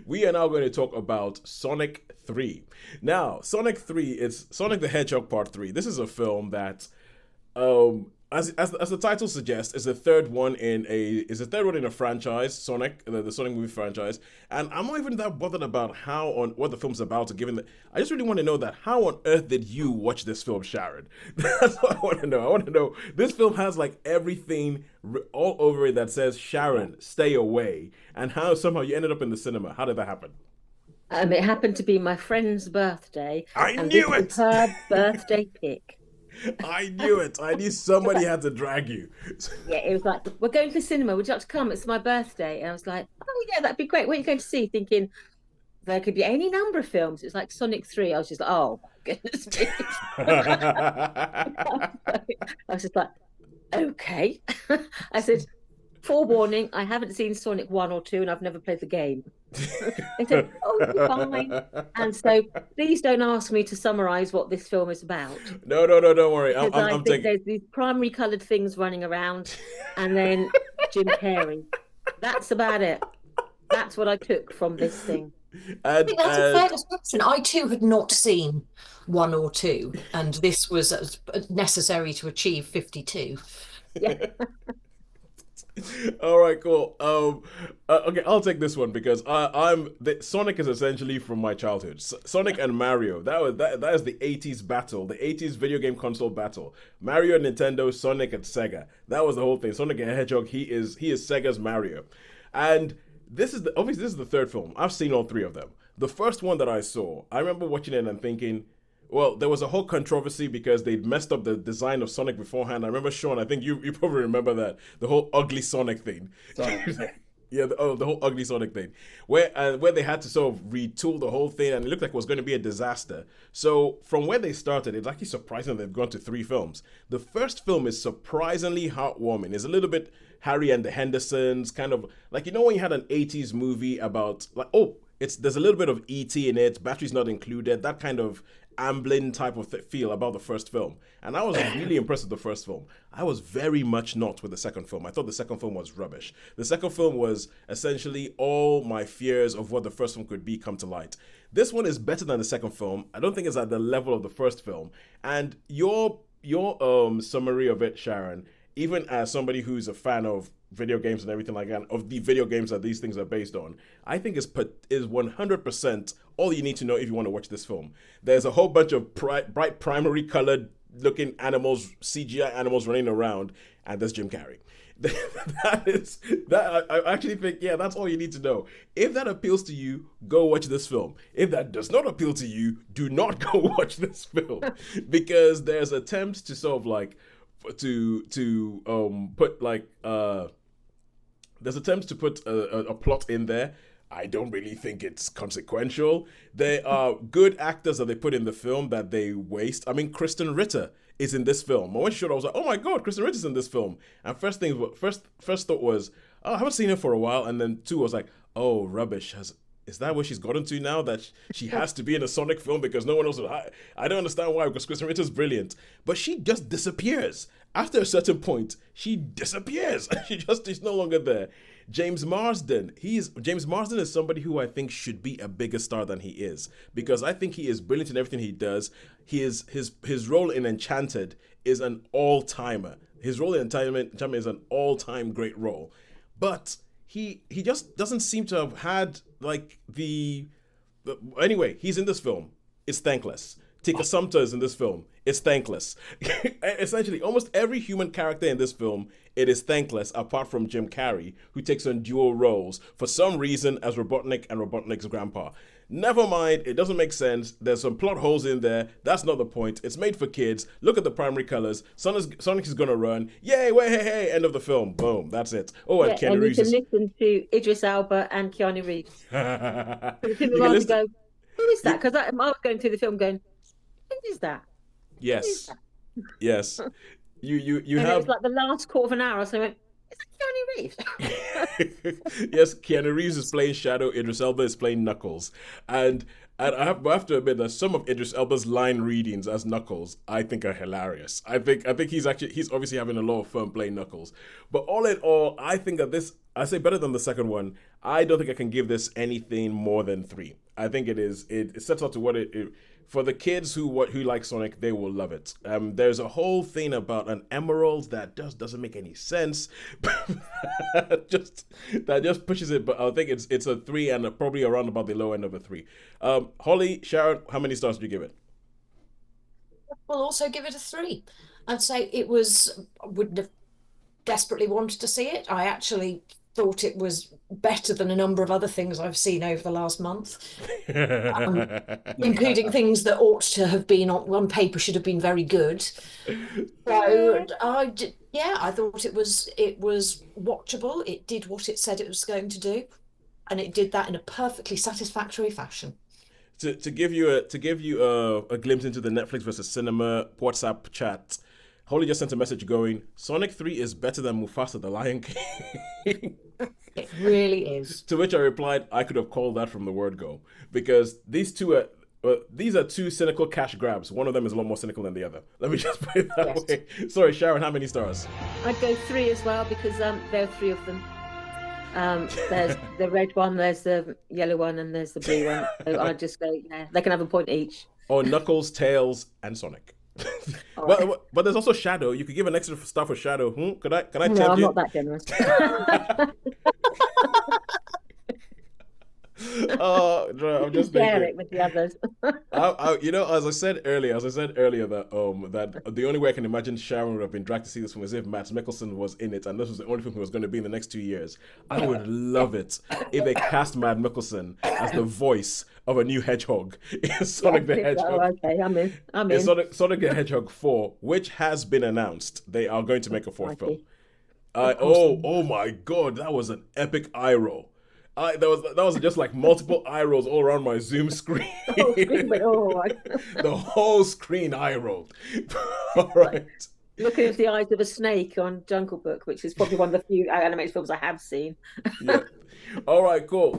We are now going to talk about Sonic 3. Now, Sonic 3 is Sonic the Hedgehog Part 3. This is a film that as the title suggests, is the third one in a franchise, Sonic, the Sonic movie franchise. And I'm not even that bothered about what the film's about, given that I just really want to know that how on earth did you watch this film, Sharon? That's what I want to know. I want to know this film has like everything all over it that says Sharon, stay away, and how somehow you ended up in the cinema. How did that happen? It happened to be my friend's birthday, I and this knew was it. her birthday pick. I knew it. I knew somebody had to drag you. Yeah, it was like, we're going to the cinema. Would you like to come? It's my birthday. And I was like, oh, yeah, that'd be great. What are you going to see? Thinking there could be any number of films. It's like Sonic 3. I was just like, oh, my goodness me. I was just like, okay. I said, forewarning, I haven't seen Sonic 1 or 2 and I've never played the game. They said, oh, you're fine. And so please don't ask me to summarize what this film is about. No, no, no, don't worry. Because I I'm think taking. there's these primary coloured things running around and then Jim Carrey. That's about it. That's what I took from this thing. I think that's a fair description. I too had not seen one or two, and this was necessary to achieve 52. Yeah. All right, cool. Okay, I'll take this one because Sonic is essentially from my childhood. Sonic and Mario. That is the '80s battle, the '80s video game console battle. Mario and Nintendo, Sonic and Sega. That was the whole thing. Sonic and Hedgehog. He is Sega's Mario, and obviously this is the third film. I've seen all three of them. The first one that I saw, I remember watching it and thinking, well, there was a whole controversy because they'd messed up the design of Sonic beforehand. I remember, Sean, I think you probably remember that. The whole ugly Sonic thing. Yeah, the whole ugly Sonic thing. Where they had to sort of retool the whole thing and it looked like it was going to be a disaster. So from where they started, it's actually surprising they've gone to 3 films. The first film is surprisingly heartwarming. It's a little bit Harry and the Hendersons, kind of like, when you had an 80s movie about, like, there's a little bit of E.T. in it, batteries not included, that kind of Amblin type of feel about the first film. And I was really impressed with the first film. I was very much not with the second film. I thought the second film was rubbish. The second film was essentially all my fears of what the first film could be come to light. This one is better than the second film. I don't think it's at the level of the first film. And your summary of it, Sharon, even as somebody who's a fan of video games and everything like that, of the video games that these things are based on, I think is 100% all you need to know if you want to watch this film. There's a whole bunch of bright primary colored looking animals, CGI animals running around, and there's Jim Carrey. I actually think, yeah, that's all you need to know. If that appeals to you, go watch this film. If that does not appeal to you, do not go watch this film. Because there's attempts to sort of like put like there's attempts to put a plot in there. I don't really think it's consequential. There are good actors that they put in the film that they waste. I mean, Kristen Ritter is in this film. I went short, I was like, oh my god, Kristen Ritter's in this film. And first thought was, oh, I haven't seen her for a while. And then 2 was like, oh, rubbish. Is that where she's gotten to now? That she has to be in a Sonic film because no one else I don't understand why, because Kristen Ritter's brilliant. But she just disappears. After a certain point, she disappears. She's no longer there. James Marsden is somebody who I think should be a bigger star than he is, because I think he is brilliant in everything he does. His role in Enchanted is an all-timer. His role in Enchanted is an all-time great role. But he just doesn't seem to have had like anyway, he's in this film. It's thankless. Tika Sumpter is in this film. It's thankless. Essentially, almost every human character in this film, it is thankless, apart from Jim Carrey, who takes on dual roles, for some reason, as Robotnik and Robotnik's grandpa. Never mind, it doesn't make sense. There's some plot holes in there. That's not the point. It's made for kids. Look at the primary colors. Sonic is gonna run. Yay, wait, hey, end of the film. Boom, that's it. Oh, and Keanu Reeves. You can listen to Idris Elba and Keanu Reeves. Go, who is that? Because I was going through the film going, who is that? Yes. Yes. You and have. It was like the last quarter of an hour, so I went, is that Keanu Reeves? Yes, Keanu Reeves is playing Shadow. Idris Elba is playing Knuckles, and I have to admit that some of Idris Elba's line readings as Knuckles I think are hilarious. I think he's obviously having a lot of fun playing Knuckles. But all in all, I think that this I say better than the second one. I don't think I can give this anything more than 3. I think it is. It sets out to what it for the kids who like Sonic, they will love it. There's a whole thing about an emerald that just doesn't make any sense. That just pushes it. But I think it's a 3 and probably around about the low end of a 3. Holly, Sharon, how many stars do you give it? We'll also give it a 3. I'd say it was, I wouldn't have desperately wanted to see it. I actually thought it was better than a number of other things I've seen over the last month, including things that ought to have been on paper, should have been very good. So I thought it was watchable. It did what it said it was going to do, and it did that in a perfectly satisfactory fashion. To give you a glimpse into the Netflix versus cinema WhatsApp chat, Holly just sent a message going, Sonic 3 is better than Mufasa the Lion King. It really is. To which I replied, I could have called that from the word go. Because these are two cynical cash grabs. One of them is a lot more cynical than the other. Let me just put it that way. Sorry, Sharon, how many stars? I'd go 3 as well, because there are 3 of them. There's the red one, there's the yellow one, and there's the blue one. So I'd just go, yeah, they can have a point each. Or Knuckles, Tails, and Sonic. Right. But there's also Shadow. You could give an extra star for Shadow. Can I No, tempt I'm you? not that generous. Oh, no, I'm just Share thinking. it with the others. As I said earlier that the only way I can imagine Sharon would have been dragged to see this film is if Matt Mikkelsen was in it, and this was the only film he was going to be in the next 2 years. I would love it if they cast Matt Mikkelsen as the voice of a new Hedgehog in Sonic the Hedgehog. Oh, okay, I'm in. In Sonic the Hedgehog 4, which has been announced, they are going to make a 4th film. Oh my God, that was an epic eye roll. That was just like multiple eye rolls all around my Zoom screen. The whole screen eye rolled. All right. Looking at the eyes of a snake on Jungle Book, which is probably one of the few animated films I have seen. Yeah. All right, cool.